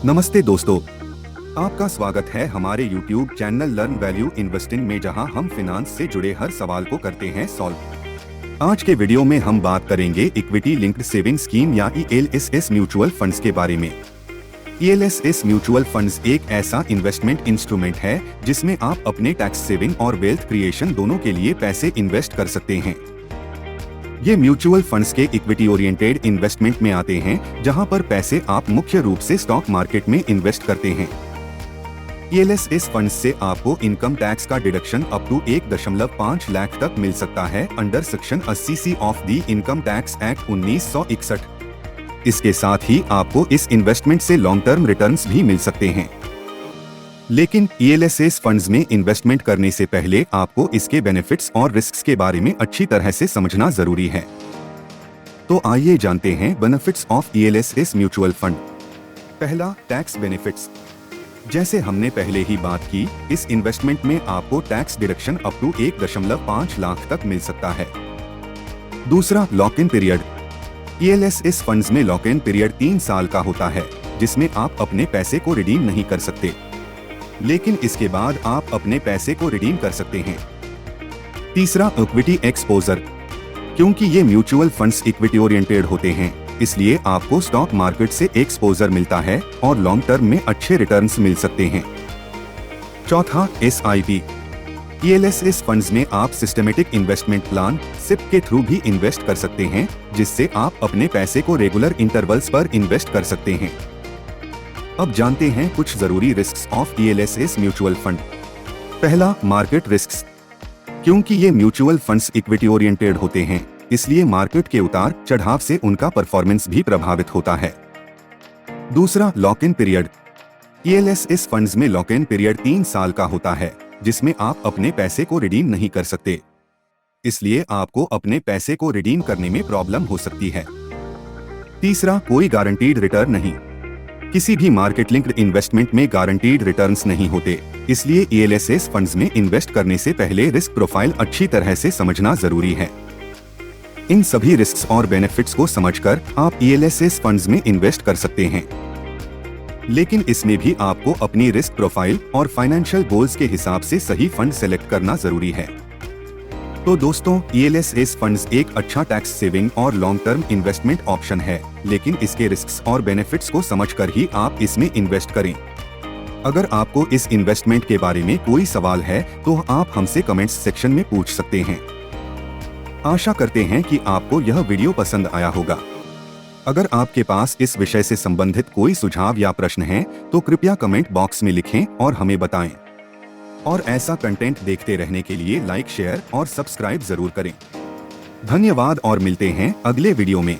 नमस्ते दोस्तों, आपका स्वागत है हमारे YouTube channel learn value investing में, जहां हम फिनांस से जुड़े हर सवाल को करते हैं सॉल्व। आज के वीडियो में हम बात करेंगे इक्विटी लिंक्ड सेविंग स्कीम या ELSS म्यूचुअल फंड्स के बारे में। ELSS म्यूचुअल फंड्स एक ऐसा इन्वेस्टमेंट इंस्ट्रूमेंट है जिसमें आप अपने टैक्स सेविंग और वेल्थ क्रिएशन दोनों के लिए पैसे इन्वेस्ट कर सकते हैं। ये म्यूचुअल फंड्स के इक्विटी ओरिएंटेड इन्वेस्टमेंट में आते हैं, जहां पर पैसे आप मुख्य रूप से स्टॉक मार्केट में इन्वेस्ट करते हैं। ELSS फंड्स से आपको इनकम टैक्स का डिडक्शन अप टू 1.5 लाख तक मिल सकता है under section 80C of the income tax act 1961। इसके साथ ही आपको इस इन्वेस्टमेंट से लॉन्ग टर्म रिटर्न्स भी मिल सकते हैं। लेकिन ELSS फंड्स में इन्वेस्टमेंट करने से पहले आपको इसके बेनिफिट्स और रिस्क्स के बारे में अच्छी तरह से समझना जरूरी है। तो आइए जानते हैं benefits of ELSS mutual fund. पहला, टैक्स बेनिफिट्स। जैसे हमने पहले ही बात की, इस इन्वेस्टमेंट में आपको tax deduction up to 1.5 lakh तक मिल सकता है। दूसरा, lock in period. ELSS funds में लॉक इन पीरियड 3 साल का होता है, जिसमें आप अपने पैसे को रिडीम नहीं कर सकते, लेकिन इसके बाद आप अपने पैसे को रिडीम कर सकते हैं। तीसरा, इक्विटी एक्सपोजर। क्योंकि ये म्यूचुअल फंड्स इक्विटी ओरिएंटेड होते हैं, इसलिए आपको स्टॉक मार्केट से एक्सपोजर मिलता है और लॉन्ग टर्म में अच्छे रिटर्न्स मिल सकते हैं। चौथा, SIP। ELSS फंड्स में आप सिस्टमेटिक इन्वेस्टमेंट प्लान SIP के थ्रू भी इन्वेस्ट कर सकते हैं, जिससे आप अपने पैसे को रेगुलर इंटरवल्स पर इन्वेस्ट कर सकते हैं। अब जानते हैं कुछ जरूरी risks of ELSS mutual fund. पहला, मार्केट रिस्क्स। क्योंकि ये म्यूचुअल फंड्स इक्विटी ओरिएंटेड होते हैं, इसलिए मार्केट के उतार चढ़ाव से उनका परफॉर्मेंस भी प्रभावित होता है। दूसरा, lock in period. ELSS funds में लॉक इन पीरियड 3 साल का होता है, जिसमें आप अपने पैसे को रिडीम नहीं कर सकते, इसलिए आपको अपने पैसे को रिडीम करने में प्रॉब्लम हो सकती है। तीसरा, कोई गारंटीड रिटर्न नहीं। किसी भी मार्केट लिंक्ड इन्वेस्टमेंट में गारंटीड रिटर्न्स नहीं होते, इसलिए ELSS फंड्स में इन्वेस्ट करने से पहले रिस्क प्रोफाइल अच्छी तरह से समझना जरूरी है। इन सभी रिस्क्स और बेनिफिट्स को समझकर आप ELSS फंड्स में इन्वेस्ट कर सकते हैं, लेकिन इसमें भी आपको अपनी रिस्क प्रोफाइल और फाइनेंशियल गोल्स के हिसाब से सही फंड सेलेक्ट करना जरूरी है। तो दोस्तों, ELSS फंड्स एक अच्छा टैक्स सेविंग और लॉन्ग टर्म इन्वेस्टमेंट ऑप्शन है, लेकिन इसके रिस्क्स और बेनिफिट्स को समझकर ही आप इसमें इन्वेस्ट करें। अगर आपको इस इन्वेस्टमेंट के बारे में कोई सवाल है तो आप हमसे कमेंट्स सेक्शन में पूछ सकते हैं। आशा करते हैं कि आपको यह वीडियो पसंद आया होगा। अगर आपके पास इस विषय से संबंधित कोई सुझाव या प्रश्न है तो कृपया कमेंट बॉक्स में लिखें और हमें बताएं। और ऐसा कंटेंट देखते रहने के लिए लाइक, शेयर और सब्सक्राइब जरूर करें। धन्यवाद और मिलते हैं अगले वीडियो में।